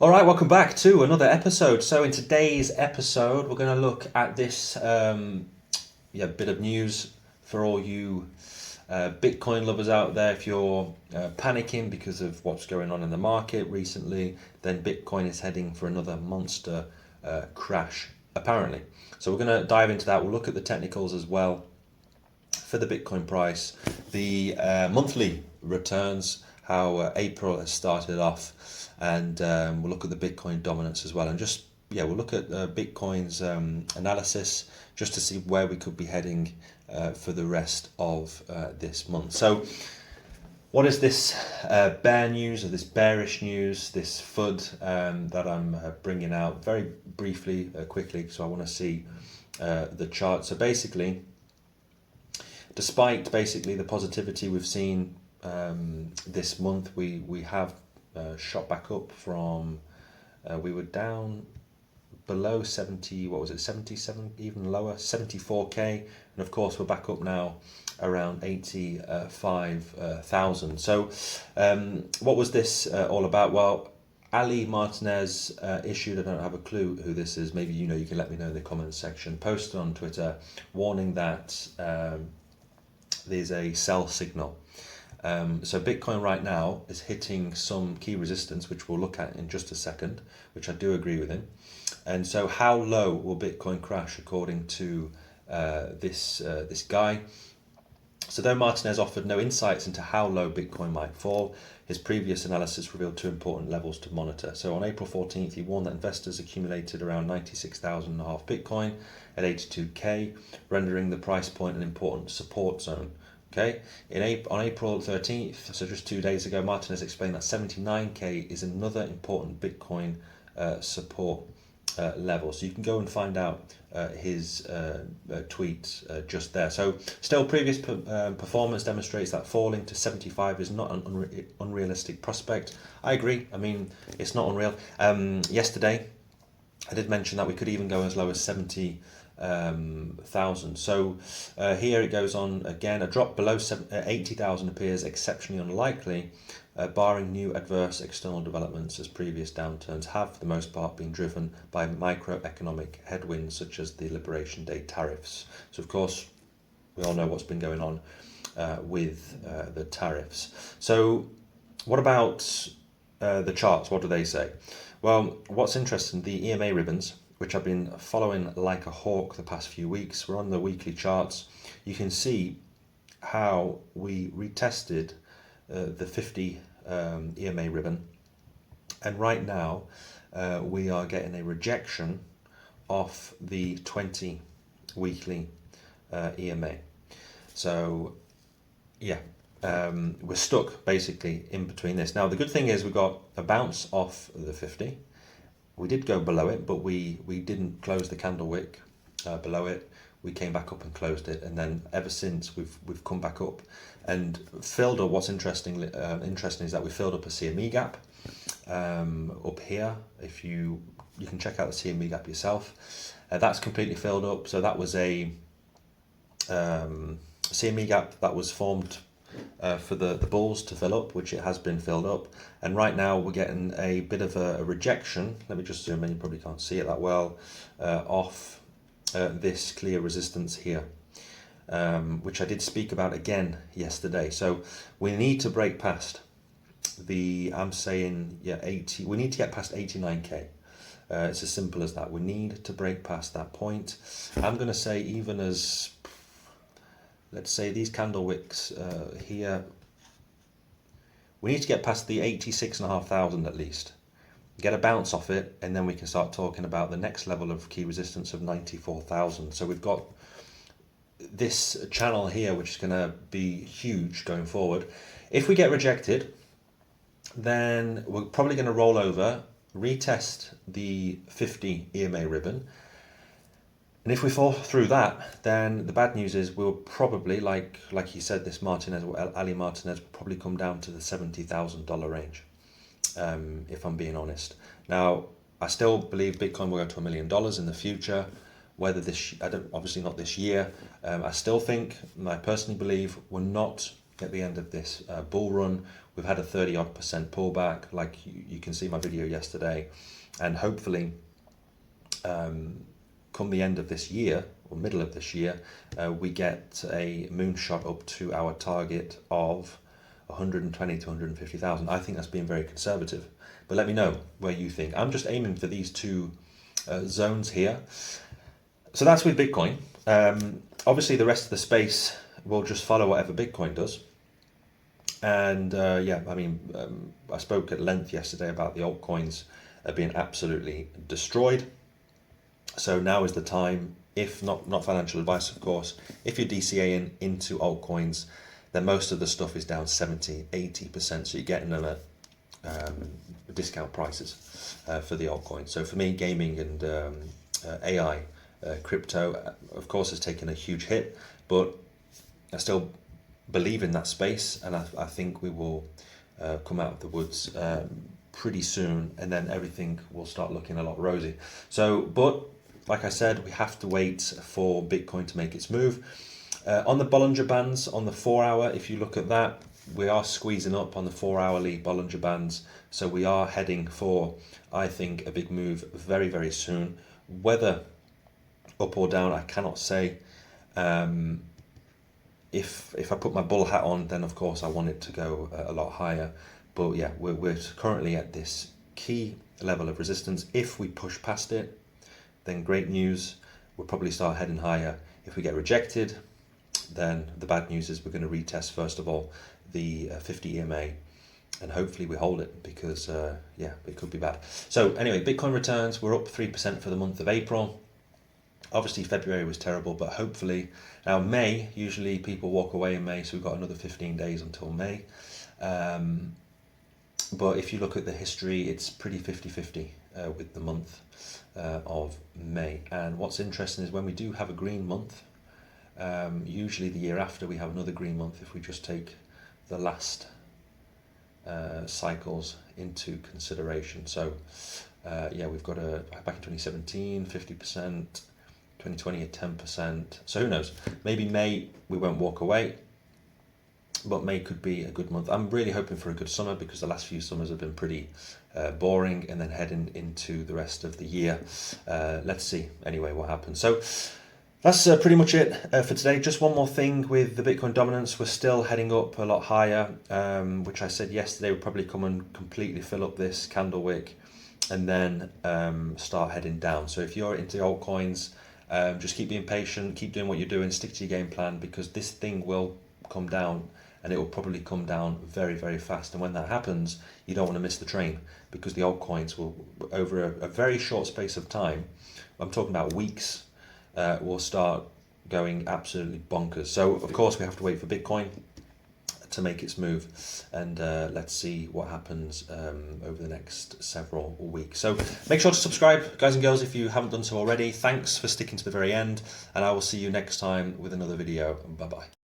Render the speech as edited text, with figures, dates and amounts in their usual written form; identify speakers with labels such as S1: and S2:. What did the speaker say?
S1: All right, welcome back to another episode. So, in today's episode, we're going to look at this bit of news for all you Bitcoin lovers out there. If you're panicking because of what's going on in the market recently, then Bitcoin is heading for another monster crash, apparently. So, we're going to dive into that. We'll look at the technicals as well for the Bitcoin price, the monthly returns, how April has started off, and we'll look at the Bitcoin dominance as well, and we'll look at Bitcoin's analysis just to see where we could be heading for the rest of this month. So, what is this bear news or this bearish news, this FUD that I'm bringing out very briefly, quickly? So I want to see the chart. So basically, despite basically the positivity we've seen this month, we have shot back up from we were down below 70, what was it, 77, even lower, 74k, and of course we're back up now around 85,000. So what was this all about? Well, Ali Martinez issued, I don't have a clue who this is, maybe you can let me know in the comments section, posted on Twitter warning that there's a sell signal. So Bitcoin right now is hitting some key resistance, which we'll look at in just a second, which I do agree with him. And so how low will Bitcoin crash according to this guy? So though Martinez offered no insights into how low Bitcoin might fall, his previous analysis revealed two important levels to monitor. So on April 14th, he warned that investors accumulated around 96,000 and a half Bitcoin at 82k, rendering the price point an important support zone. Okay, on April 13th, so just 2 days ago, Martinez explained that 79k is another important Bitcoin support level. So you can go and find out his tweet just there. So still, previous performance demonstrates that falling to 75 is not an unrealistic prospect. I agree. I mean, it's not unreal. Yesterday, I did mention that we could even go as low as 70,000. So here it goes on again. A drop below 80,000 appears exceptionally unlikely, barring new adverse external developments, as previous downturns have, for the most part, been driven by microeconomic headwinds such as the Liberation Day tariffs. So, of course, we all know what's been going on with the tariffs. So, what about the charts? What do they say? Well, what's interesting, the EMA ribbons, which I've been following like a hawk the past few weeks, we're on the weekly charts. You can see how we retested the 50 EMA ribbon, and right now we are getting a rejection of the 20 weekly EMA. So yeah, we're stuck basically in between this. Now the good thing is we got a bounce off the 50. We did go below it, but we didn't close the candle wick below it. We came back up and closed it, and then ever since we've come back up and filled up. What's interesting is that we filled up a CME gap up here. If you can check out the CME gap yourself, that's completely filled up. So that was a CME gap that was formed for the bulls to fill up, which it has been filled up, and right now we're getting a bit of a rejection. Let me just zoom in, you probably can't see it that well, off this clear resistance here, which I did speak about again yesterday. So we need to break past I'm saying 80, we need to get past 89k. It's as simple as that. We need to break past that point. I'm going to say, even as, let's say, these candle wicks here, we need to get past the 86,500 at least, get a bounce off it, and then we can start talking about the next level of key resistance of 94,000. So we've got this channel here, which is going to be huge going forward. If we get rejected, then we're probably going to roll over, retest the 50 EMA ribbon, and if we fall through that, then the bad news is we'll probably, like he said, this Ali Martinez will probably come down to the $70,000 range, if I'm being honest. Now, I still believe Bitcoin will go to $1 million in the future. Whether obviously not this year. I still think, and I personally believe, we're not at the end of this bull run. We've had a 30% pullback, like you can see my video yesterday, and hopefully come the end of this year or middle of this year, we get a moonshot up to our target of 120 to 150,000. I think that's being very conservative, but let me know where you think. I'm just aiming for these two zones here. So that's with Bitcoin. Obviously the rest of the space will just follow whatever Bitcoin does. And yeah, I mean, I spoke at length yesterday about the altcoins being absolutely destroyed. So now is the time, if not financial advice, of course, if you're DCAing into altcoins, then most of the stuff is down 70, 80%. So you're getting them at discount prices for the altcoins. So for me, gaming and AI, crypto, of course, has taken a huge hit, but I still believe in that space, and I think we will come out of the woods pretty soon, and then everything will start looking a lot rosy. So, but like I said, we have to wait for Bitcoin to make its move. On the Bollinger Bands, on the 4 hour, if you look at that, we are squeezing up on the 4 hourly Bollinger Bands. So we are heading for, I think, a big move very, very soon. Whether up or down, I cannot say. If I put my bull hat on, then of course I want it to go a lot higher. But yeah, we're currently at this key level of resistance. If we push past it, then great news. We'll probably start heading higher. If we get rejected, then the bad news is we're going to retest, first of all, the 50 EMA, and hopefully we hold it, because yeah, it could be bad. So anyway, Bitcoin returns, we're up 3% for the month of April. Obviously February was terrible, but hopefully, now May, usually people walk away in May, so we've got another 15 days until May. But if you look at the history, it's pretty 50-50 with the month of May. And what's interesting is when we do have a green month, usually the year after we have another green month, if we just take the last cycles into consideration. So yeah, we've got back in 2017, 50%, 2020 at 10%. So who knows? Maybe May we won't walk away, but May could be a good month. I'm really hoping for a good summer, because the last few summers have been pretty boring, and then heading into the rest of the year. Let's see anyway what happens. So that's pretty much it for today. Just one more thing with the Bitcoin dominance. We're still heading up a lot higher, which I said yesterday would probably come and completely fill up this candle wick, and then start heading down. So if you're into altcoins, just keep being patient, keep doing what you're doing, stick to your game plan, because this thing will come down, and it will probably come down very, very fast. And when that happens, you don't want to miss the train, because the altcoins will, over a very short space of time, I'm talking about weeks, will start going absolutely bonkers. So of course we have to wait for Bitcoin to make its move, and let's see what happens over the next several weeks. So make sure to subscribe, guys and girls, if you haven't done so already. Thanks for sticking to the very end, and I will see you next time with another video. Bye bye.